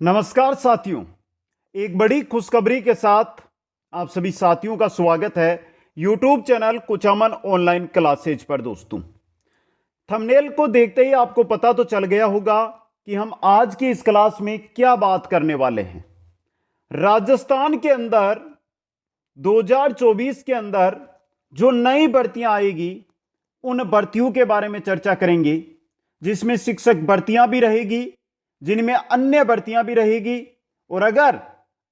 नमस्कार साथियों, एक बड़ी खुशखबरी के साथ आप सभी साथियों का स्वागत है YouTube channel Kuchaman online classes पर। दोस्तों, थंबनेल को देखते ही आपको पता तो चल गया होगा कि हम आज की इस क्लास में क्या बात करने वाले हैं। राजस्थान के अंदर 2024 के अंदर जो नई भर्तियां आएगी उन भर्तियों के बारे में चर्चा करेंगे, जिसमें शिक्षक भर्तियां भी रहेगी, जिनमें अन्य भर्तियां भी रहेगी। और अगर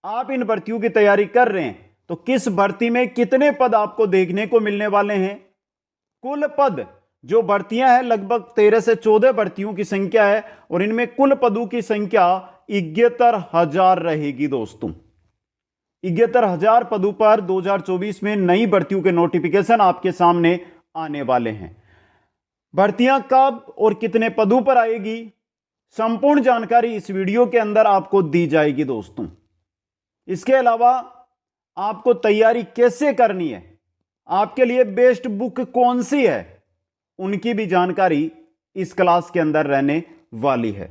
आप इन भर्तियों की तैयारी कर रहे हैं तो किस भर्ती में कितने पद आपको देखने को मिलने वाले हैं। कुल पद जो भर्तियां हैं लगभग 13 से 14 भर्तियों की संख्या है और इनमें कुल पदों की संख्या 71,000 रहेगी। दोस्तों, 71,000 पदों पर 2024 में नई भर्तियों के नोटिफिकेशन आपके सामने आने वाले हैं। भर्तियां कब और कितने पदों पर आएगी, संपूर्ण जानकारी इस वीडियो के अंदर आपको दी जाएगी। दोस्तों, इसके अलावा आपको तैयारी कैसे करनी है, आपके लिए बेस्ट बुक कौन सी है, उनकी भी जानकारी इस क्लास के अंदर रहने वाली है।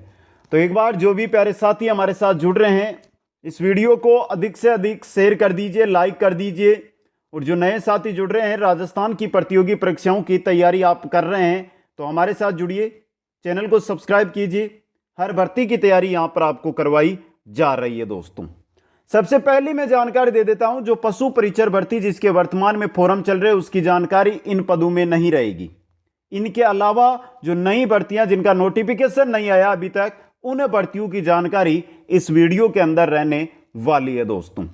तो एक बार जो भी प्यारे साथी हमारे साथ जुड़ रहे हैं, इस वीडियो को अधिक से अधिक शेयर कर दीजिए, लाइक कर दीजिए। और जो नए साथी जुड़ रहे हैं, राजस्थान की प्रतियोगी परीक्षाओं की तैयारी आप कर रहे हैं, तो हमारे साथ जुड़िए, चैनल को सब्सक्राइब कीजिए। हर भर्ती की तैयारी यहां पर आपको करवाई जा रही है। दोस्तों, सबसे पहले मैं जानकारी दे देता हूं, जो पशु परिचर भर्ती जिसके वर्तमान में फॉर्म चल रहे हैं उसकी जानकारी इन पदों में नहीं रहेगी। इनके अलावा जो नई भर्तियां जिनका नोटिफिकेशन नहीं आया अभी तक, उन भर्तियों की जानकारी इस वीडियो के अंदर रहने वाली है। दोस्तों,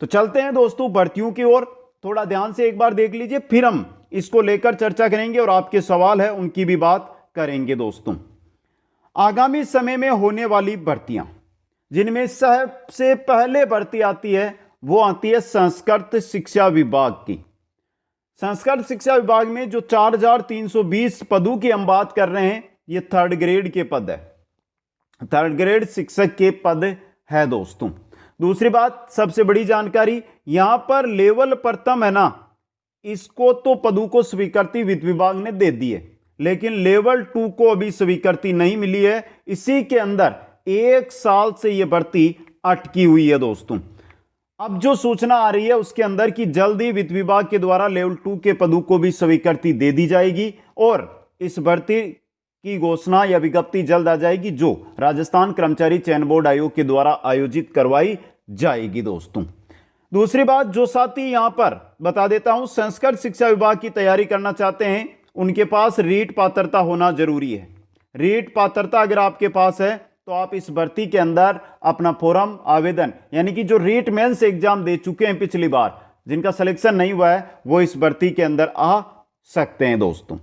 तो चलते हैं दोस्तों भर्तियों की ओर। थोड़ा ध्यान से एक बार देख लीजिए, फिर हम इसको लेकर चर्चा करेंगे और आपके सवाल है उनकी भी बात करेंगे। दोस्तों, आगामी समय में होने वाली भर्तियां, जिनमें सबसे पहले भर्ती आती है वो आती है संस्कृत शिक्षा विभाग की। संस्कृत शिक्षा विभाग में जो 4,320 पदों की हम बात कर रहे हैं, ये 3rd ग्रेड के पद है, 3rd ग्रेड शिक्षक के पद है। दोस्तों, दूसरी बात, सबसे बड़ी जानकारी, यहां पर लेवल प्रथम है ना, इसको तो पदों को स्वीकृति वित्त विभाग ने दे दी है, लेकिन लेवल 2 को अभी स्वीकृति नहीं मिली है। इसी के अंदर 1 साल से यह भर्ती अटकी हुई है। दोस्तों, अब जो सूचना आ रही है उसके अंदर कि जल्दी वित्त विभाग के द्वारा लेवल 2 के पदों को भी स्वीकृति दे दी जाएगी और इस भर्ती की घोषणा या विज्ञप्ति जल्द आ जाएगी, जो राजस्थान कर्मचारी चयन बोर्ड आयोग के द्वारा आयोजित करवाई जाएगी। दोस्तों, दूसरी बात, जो साथी यहां पर बता देता हूं, संस्कृत शिक्षा विभाग की तैयारी करना चाहते हैं, उनके पास रीट पात्रता होना जरूरी है। रीट पात्रता अगर आपके पास है तो आप इस भर्ती के अंदर अपना फॉर्म आवेदन, यानी कि जो रीट मेंस एग्जाम दे चुके हैं पिछली बार, जिनका सिलेक्शन नहीं हुआ है, वो इस भर्ती के अंदर आ सकते हैं। दोस्तों,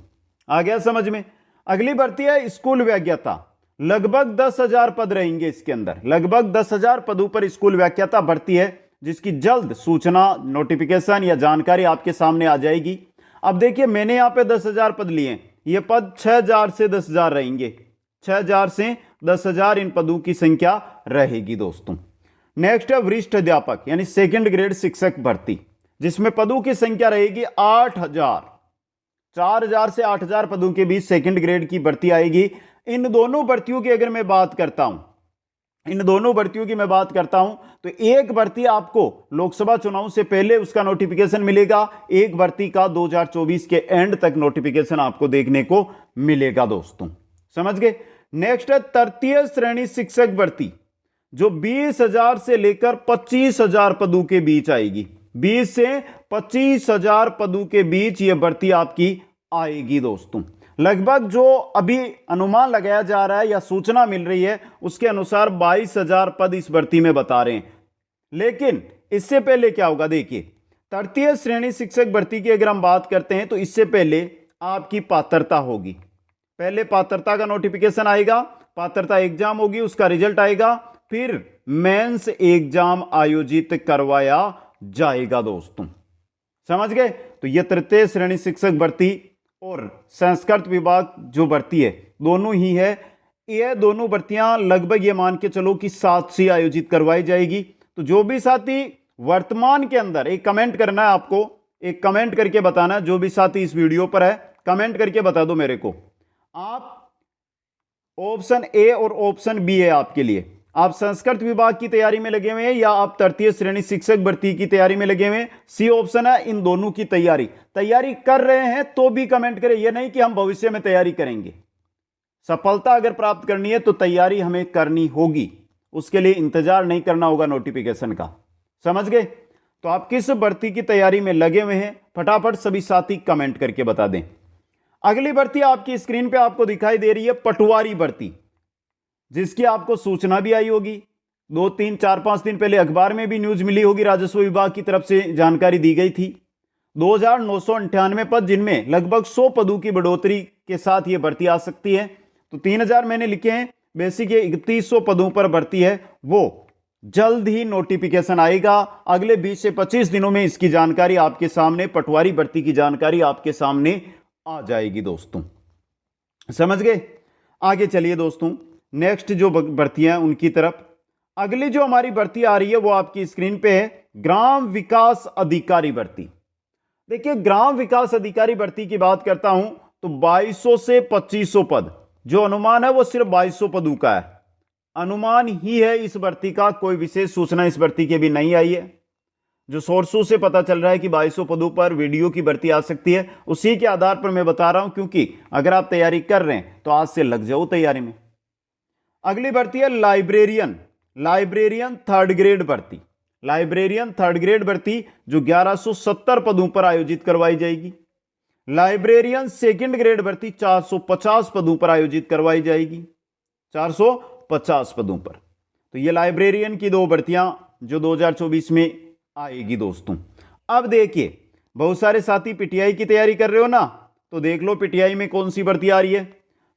आ गया समझ में। अगली भर्ती है स्कूल व्याख्याता। लगभग 10,000 पद रहेंगे इसके अंदर, लगभग 10,000 पदों पर स्कूल व्याख्याता भर्ती है, जिसकी जल्द सूचना, नोटिफिकेशन या जानकारी आपके सामने आ जाएगी। अब देखिए, मैंने यहां पे 10,000 पद लिए, ये पद 6,000 से 10,000 रहेंगे, 6,000 से 10,000 इन पदों की संख्या रहेगी। दोस्तों, नेक्स्ट है वरिष्ठ अध्यापक यानी 2nd ग्रेड शिक्षक भर्ती, जिसमें पदों की संख्या रहेगी 8,000, 4,000 से 8,000 पदों के बीच 2nd ग्रेड की भर्ती आएगी। इन दोनों भर्तियों की अगर मैं बात करता हूं, तो एक भर्ती आपको लोकसभा चुनाव से पहले उसका नोटिफिकेशन मिलेगा, एक भर्ती का 2024 के एंड तक नोटिफिकेशन आपको देखने को मिलेगा। दोस्तों, समझ गए। नेक्स्ट है तृतीय श्रेणी शिक्षक भर्ती, जो 20,000 से लेकर 25,000 पदों के बीच आएगी। 20 से 25,000 पदों के बीच यह भर्ती आपकी आएगी। दोस्तों, लगभग जो अभी अनुमान लगाया जा रहा है या सूचना मिल रही है उसके अनुसार 22,000 पद इस भर्ती में बता रहे हैं। लेकिन इससे पहले क्या होगा, देखिए, तृतीय श्रेणी शिक्षक भर्ती की अगर हम बात करते हैं तो इससे पहले आपकी पात्रता होगी। पहले पात्रता का नोटिफिकेशन आएगा, पात्रता एग्जाम होगी, उसका रिजल्ट आएगा, फिर मेंस एग्जाम आयोजित करवाया जाएगा। दोस्तों, समझ गए। तो यह तृतीय श्रेणी शिक्षक भर्ती और संस्कृत विभाग जो भर्ती है, दोनों ही है। यह दोनों भर्तियां लगभग ये मान के चलो कि 7 से आयोजित करवाई जाएगी। तो जो भी साथी वर्तमान के अंदर, एक कमेंट करना है आपको, एक कमेंट करके बताना, जो भी साथी इस वीडियो पर है कमेंट करके बता दो मेरे को, आप ऑप्शन ए और ऑप्शन बी है आपके लिए, आप संस्कृत विभाग की तैयारी में लगे हुए हैं या आप तृतीय श्रेणी शिक्षक भर्ती की तैयारी में लगे हुए हैं, सी ऑप्शन है। इन दोनों की तैयारी कर रहे हैं तो भी कमेंट करें। यह नहीं कि हम भविष्य में तैयारी करेंगे। सफलता अगर प्राप्त करनी है तो तैयारी हमें करनी होगी, उसके लिए इंतजार नहीं करना होगा नोटिफिकेशन का। समझ गए? तो आप किस भर्ती की तैयारी में लगे हुए हैं, फटाफट सभी साथी कमेंट करके बता दें। अगली भर्ती आपकी स्क्रीन पे आपको दिखाई दे रही है पटवारी भर्ती, जिसकी आपको सूचना भी आई होगी। 2, 3, 4, 5 दिन पहले अखबार में भी न्यूज मिली होगी, राजस्व विभाग की तरफ से जानकारी दी गई थी। 2998 पद, जिनमें लगभग 100 पदों की बढ़ोतरी के साथ यह भर्ती आ सकती है। तो 3000 मैंने लिखे हैं, बेसिक ये 3100 पदों पर भर्ती है। वो जल्द ही नोटिफिकेशन आएगा। अगले 20 से 25 दिनों में इसकी जानकारी आपके सामने, पटवारी भर्ती की जानकारी आपके सामने आ जाएगी दोस्तों। समझ गए? आगे चलिए दोस्तों, नेक्स्ट जो भर्तियां उनकी तरफ। अगली जो हमारी भर्ती आ रही है वो आपकी स्क्रीन पे है, ग्राम विकास अधिकारी भर्ती। देखिए, ग्राम विकास अधिकारी भर्ती की बात करता हूं तो 2200 से 2500 पद, जो अनुमान है वो सिर्फ 2200 पदों का है। अनुमान ही है इस भर्ती का, कोई विशेष सूचना इस भर्ती की अभी नहीं आई है। जो सोर्सों से पता चल रहा है कि 2200 पदों पर वीडियो की भर्ती आ सकती है, उसी के आधार पर मैं बता रहा हूं, क्योंकि अगर आप तैयारी कर रहे हैं तो आज से लग जाओ तैयारी में। अगली भर्ती है लाइब्रेरियन थर्ड ग्रेड भर्ती। लाइब्रेरियन थर्ड ग्रेड भर्ती जो 1170 पदों पर आयोजित करवाई जाएगी। लाइब्रेरियन सेकंड ग्रेड भर्ती 450 पदों पर आयोजित करवाई जाएगी, 450 पदों पर। तो ये लाइब्रेरियन की 2 भर्तियां जो 2024 में आएगी दोस्तों। अब देखिए, बहुत सारे साथी पीटीआई की तैयारी कर रहे हो ना, तो देख लो पीटीआई में कौन सी भर्ती आ रही है।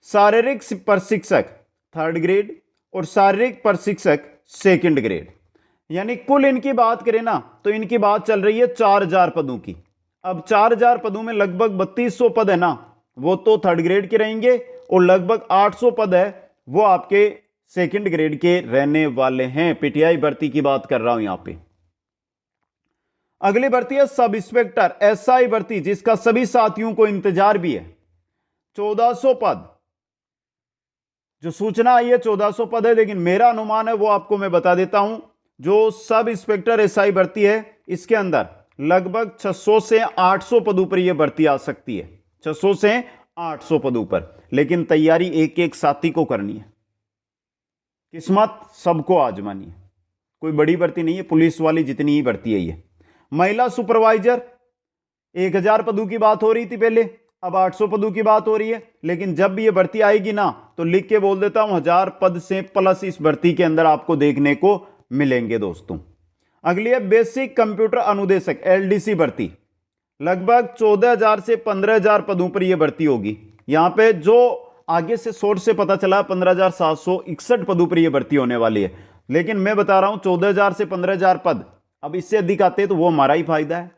शारीरिक प्रशिक्षक थर्ड ग्रेड और शारीरिक प्रशिक्षक सेकंड ग्रेड, यानी कुल इनकी बात करें ना तो इनकी बात चल रही है 4000 पदों की। अब 4000 पदों में लगभग 3200 पद है ना, वो तो थर्ड ग्रेड के रहेंगे, और लगभग 800 पद है वो आपके सेकंड ग्रेड के रहने वाले हैं। पीटीआई भर्ती की बात कर रहा हूं यहां पे। अगली भर्ती है सब इंस्पेक्टर एसआई भर्ती, जिसका सभी साथियों को इंतजार भी है। 1400 पद जो सूचना आई है, 1400 पद है, लेकिन मेरा अनुमान है वो आपको मैं बता देता हूं। जो सब इंस्पेक्टर एसआई भर्ती है, इसके अंदर लगभग 600 से 800 पदों पर यह भर्ती आ सकती है, 600 से 800 पदों पर। लेकिन तैयारी एक एक साथी को करनी है, किस्मत सबको आजमानी है। कोई बड़ी भर्ती नहीं है, पुलिस वाली जितनी ही भर्ती है ये। महिला सुपरवाइजर 1000 पदों की बात हो रही थी पहले, अब 800 पदों की बात हो रही है। लेकिन जब भी ये भर्ती आएगी ना, तो लिख के बोल देता हूं 1000 पद से प्लस इस भर्ती के अंदर आपको देखने को मिलेंगे दोस्तों। अगली है बेसिक कंप्यूटर अनुदेशक एलडीसी भर्ती। लगभग 14000 से 15000 पदों पर यह भर्ती होगी। यहां पे जो आगे से सोर्स से पता चला 15761 पदों पर यह भर्ती होने वाली है, लेकिन मैं बता रहा हूं 14000 से 15000 पद। अब इससे अधिक आते तो वो हमारा ही फायदा है।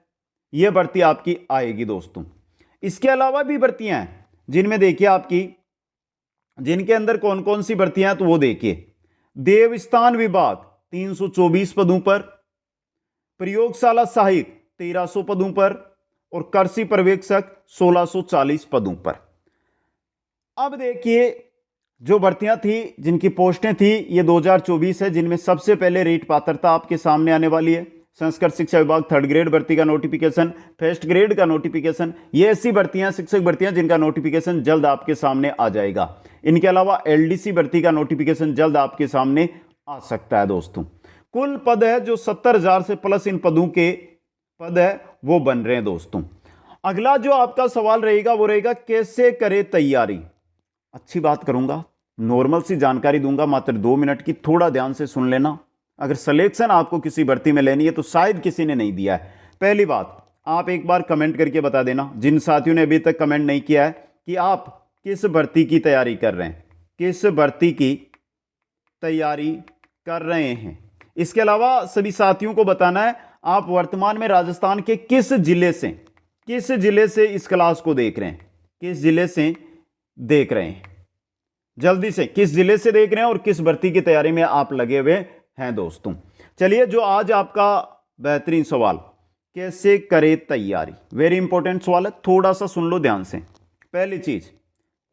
यह भर्ती आपकी आएगी दोस्तों। इसके अलावा भी भर्तियां हैं, जिनमें देखिए आपकी, जिनके अंदर कौन कौन सी भर्तियां हैं तो वो देखिए। देवस्थान विभाग 324 पदों पर, प्रयोगशाला सहायक 1300 पदों पर, और कृषि पर्यवेक्षक 1640 पदों पर। अब देखिए, जो भर्तियां थी, जिनकी पोस्टें थी, ये 2024 है, जिनमें सबसे पहले रेट पात्रता आपके सामने आने वाली है। संस्कृत शिक्षा विभाग थर्ड ग्रेड भर्ती का नोटिफिकेशन, फर्स्ट ग्रेड का नोटिफिकेशन, ये ऐसी भर्तियां, शिक्षक भर्तियां जिनका नोटिफिकेशन जल्द आपके सामने आ जाएगा। इनके अलावा एलडीसी भर्ती का नोटिफिकेशन जल्द आपके सामने आ सकता है दोस्तों। कुल पद है जो 70000 से प्लस इन पदों के पद है वो बन रहे हैं दोस्तों। अगला जो आपका सवाल रहेगा वो रहेगा कैसे करें तैयारी। अच्छी बात करूंगा, नॉर्मल सी जानकारी दूंगा, मात्र 2 मिनट की, थोड़ा ध्यान से सुन लेना। अगर सिलेक्शन आपको किसी भर्ती में लेनी है तो शायद किसी ने नहीं दिया है। पहली बात, आप एक बार कमेंट करके बता देना, जिन साथियों ने अभी तक कमेंट नहीं किया है, कि आप किस भर्ती की तैयारी कर रहे हैं, किस भर्ती की तैयारी कर रहे हैं। इसके अलावा सभी साथियों को बताना है आप वर्तमान में राजस्थान के किस जिले से इस क्लास को देख रहे हैं, किस जिले से देख रहे हैं, जल्दी से किस जिले से देख रहे हैं और किस भर्ती की तैयारी में आप लगे हुए हैं दोस्तों। चलिए, जो आज आपका बेहतरीन सवाल, कैसे करें तैयारी, वेरी इंपॉर्टेंट सवाल है, थोड़ा सा सुन लो ध्यान से। पहली चीज,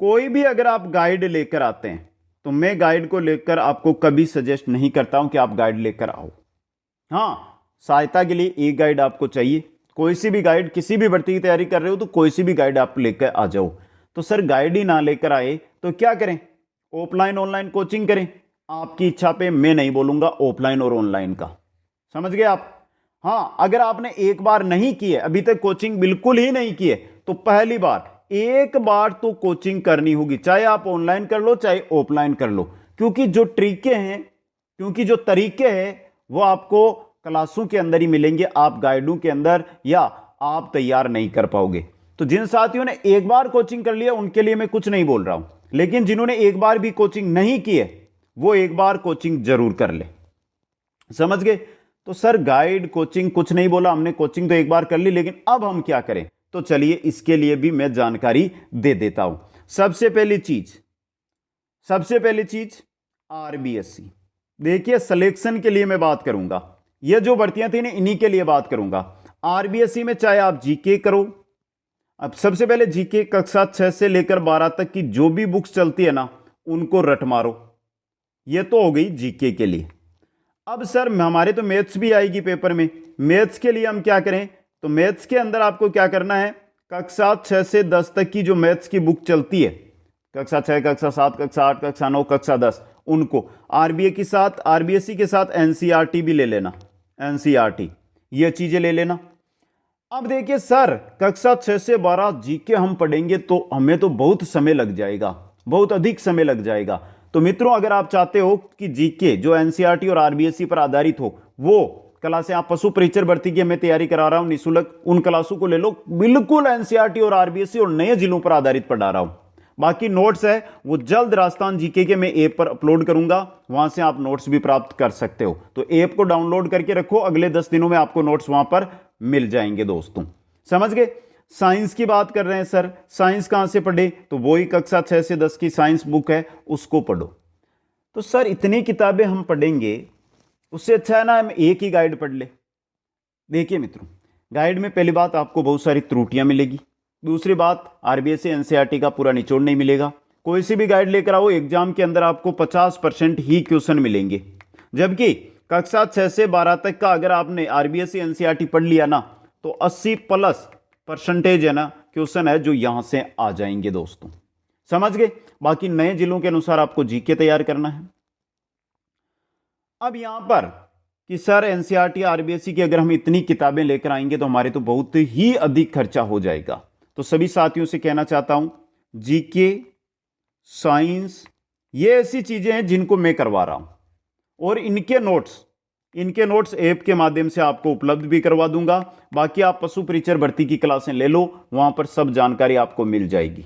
कोई भी अगर आप गाइड लेकर आते हैं तो मैं गाइड को लेकर आपको कभी सजेस्ट नहीं करता हूं कि आप गाइड लेकर आओ। हाँ, सहायता के लिए एक गाइड आपको चाहिए। कोई सी भी गाइड, किसी भी भर्ती की तैयारी कर रहे हो तो कोई सी भी गाइड आप लेकर आ जाओ। तो सर गाइड ही ना लेकर आए तो क्या करें? ऑफलाइन ऑनलाइन कोचिंग करें। आपकी इच्छा पे मैं नहीं बोलूंगा ऑफलाइन और ऑनलाइन का, समझ गए आप? हाँ, अगर आपने एक बार नहीं की है, अभी तक कोचिंग बिल्कुल ही नहीं की है, तो पहली बार एक बार तो कोचिंग करनी होगी, चाहे आप ऑनलाइन कर लो चाहे ऑफलाइन कर लो। क्योंकि जो ट्रिकें हैं, क्योंकि जो तरीके हैं वो आपको क्लासों के अंदर ही मिलेंगे, आप गाइडों के अंदर या आप तैयार नहीं कर पाओगे। तो जिन साथियों ने एक बार कोचिंग कर लिया उनके लिए मैं कुछ नहीं बोल रहा हूं, लेकिन जिन्होंने एक बार भी कोचिंग नहीं की है वो एक बार कोचिंग जरूर कर ले, समझ गए? तो सर गाइड कोचिंग कुछ नहीं बोला हमने, कोचिंग तो एक बार कर ली, लेकिन अब हम क्या करें? तो चलिए इसके लिए भी मैं जानकारी दे देता हूं। सबसे पहली चीज आरबीएससी। देखिए, सिलेक्शन के लिए मैं बात करूंगा, ये जो भर्तियां थी ना इन्हीं के लिए बात करूंगा। आरबीएससी में चाहे आप जीके करो, अब सबसे पहले जीके कक्षा 6 से लेकर 12 तक की जो भी बुक्स चलती है ना उनको रट मारो। ये तो हो गई जीके के लिए। अब सर हमारे तो मैथ्स भी आएगी पेपर में, मैथ्स के लिए हम क्या करें? तो मैथ्स के अंदर आपको क्या करना है? कक्षा 6 से 10 तक की जो मैथ्स की बुक चलती है, कक्षा 6, कक्षा 7, कक्षा 8, कक्षा 9, कक्षा 10, उनको आरबीएससी के साथ एनसीईआरटी भी ले लेना, एनसीईआरटी ये चीजें ले लेना। अब देखिए सर, कक्षा 6 से 12 जीके हम पढ़ेंगे तो हमें तो बहुत समय लग जाएगा, बहुत अधिक समय लग जाएगा। तो मित्रों, अगर आप चाहते हो कि जीके जो एनसीईआरटी और आरबीएससी पर आधारित हो, वो क्लासें आप पशु परीक्षर भर्ती की मैं तैयारी करा रहा हूं निःशुल्क, उन क्लासों को ले लो, बिल्कुल एनसीईआरटी और आरबीएससी और नए जिलों पर आधारित पढ़ा रहा हूं। बाकी नोट्स है वो जल्द राजस्थान जीके के मैं ऐप पर अपलोड करूंगा, वहां से आप नोट्स भी प्राप्त कर सकते हो। तो ऐप को डाउनलोड करके रखो, अगले 10 दिनों में आपको नोट्स वहां पर मिल जाएंगे दोस्तों, समझ गए? साइंस की बात कर रहे हैं सर, साइंस कहां से पढ़े? तो वही कक्षा 6 से 10 की साइंस बुक है, उसको पढ़ो। तो सर इतनी किताबें हम पढ़ेंगे, उससे अच्छा है ना हम एक ही गाइड पढ़ ले। देखिए मित्रों, गाइड में पहली बात आपको बहुत सारी त्रुटियां मिलेगी, दूसरी बात आरबीएससी एनसीईआरटी का पूरा निचोड़ नहीं मिलेगा। कोई सी भी गाइड लेकर आओ, एग्जाम के अंदर आपको 50% ही क्वेश्चन मिलेंगे, जबकि कक्षा 6 से 12 तक का अगर आपने आरबीएससी एनसीईआरटी पढ़ लिया ना तो 80+ % है ना क्वेश्चन है जो यहां से आ जाएंगे दोस्तों, समझ गए? बाकी नए जिलों के अनुसार आपको जीके तैयार करना है। अब यहां पर कि सर एनसीईआरटी आरबीएससी की अगर हम इतनी किताबें लेकर आएंगे तो हमारे तो बहुत ही अधिक खर्चा हो जाएगा। तो सभी साथियों से कहना चाहता हूं, जीके, साइंस, ये ऐसी चीजें हैं जिनको मैं करवा रहा हूं, और इनके नोट्स ऐप के माध्यम से आपको उपलब्ध भी करवा दूंगा। बाकी आप पशु परीक्षर भर्ती की क्लासें ले लो, वहां पर सब जानकारी आपको मिल जाएगी।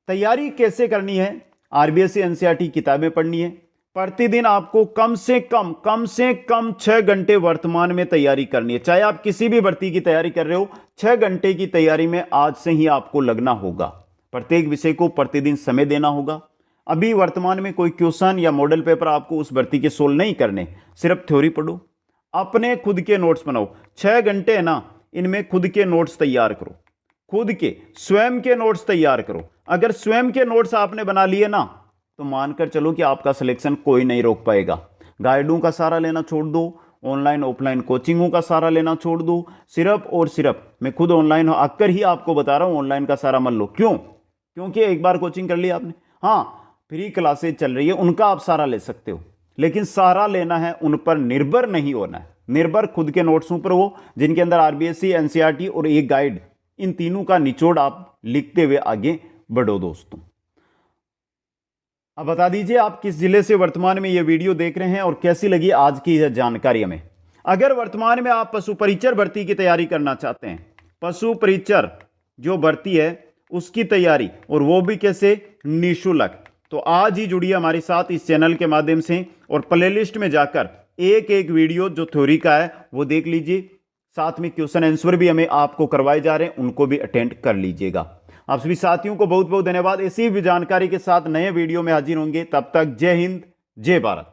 तैयारी कैसे करनी है? आरबीएससी एनसीईआरटी किताबें पढ़नी है, प्रतिदिन आपको कम से कम 6 घंटे वर्तमान में तैयारी करनी है। चाहे आप किसी भी भर्ती की तैयारी कर रहे हो, 6 घंटे की तैयारी में आज से ही आपको लगना होगा। प्रत्येक विषय को प्रतिदिन समय देना होगा। अभी वर्तमान में कोई क्वेश्चन या मॉडल पेपर आपको उस भर्ती के सोल्व नहीं करने, सिर्फ थ्योरी पढ़ो, अपने खुद के नोट्स बनाओ। 6 घंटे है ना, इनमें खुद के नोट्स तैयार करो, खुद के स्वयं के नोट्स तैयार करो। अगर स्वयं के नोट्स आपने बना लिए ना तो मानकर चलो कि आपका सिलेक्शन कोई नहीं रोक पाएगा। गाइडों का सहारा लेना छोड़ दो, ऑनलाइन ऑफलाइन कोचिंगों का सहारा लेना छोड़ दो, सिर्फ और सिर्फ मैं खुद ऑनलाइन आकर ही आपको बता रहा हूं ऑनलाइन का सहारा मत लो। क्यों? क्योंकि एक बार कोचिंग कर लिया आपने। हाँ, फ्री क्लासेज चल रही है, उनका आप सहारा ले सकते हो, लेकिन सहारा लेना है उन पर निर्भर नहीं होना है। निर्भर खुद के नोट्सों पर हो जिनके अंदर आरबीएससी एनसीईआरटी और एक गाइड, इन तीनों का निचोड़ आप लिखते हुए आगे बढ़ो दोस्तों। अब बता दीजिए आप किस जिले से वर्तमान में यह वीडियो देख रहे हैं और कैसी लगी आज की यह जानकारी हमें। अगर वर्तमान में आप पशु परीक्षर भर्ती की तैयारी करना चाहते हैं, पशु परीक्षर जो भर्ती है उसकी तैयारी, और वो भी कैसे? निःशुल्क, तो आज ही जुड़िए हमारे साथ इस चैनल के माध्यम से और प्लेलिस्ट में जाकर एक एक वीडियो जो थ्योरी का है वो देख लीजिए, साथ में क्वेश्चन आंसर भी हमें आपको करवाए जा रहे हैं, उनको भी अटेंड कर लीजिएगा। आप सभी साथियों को बहुत बहुत धन्यवाद। इसी भी जानकारी के साथ नए वीडियो में हाजिर होंगे, तब तक जय हिंद, जय भारत।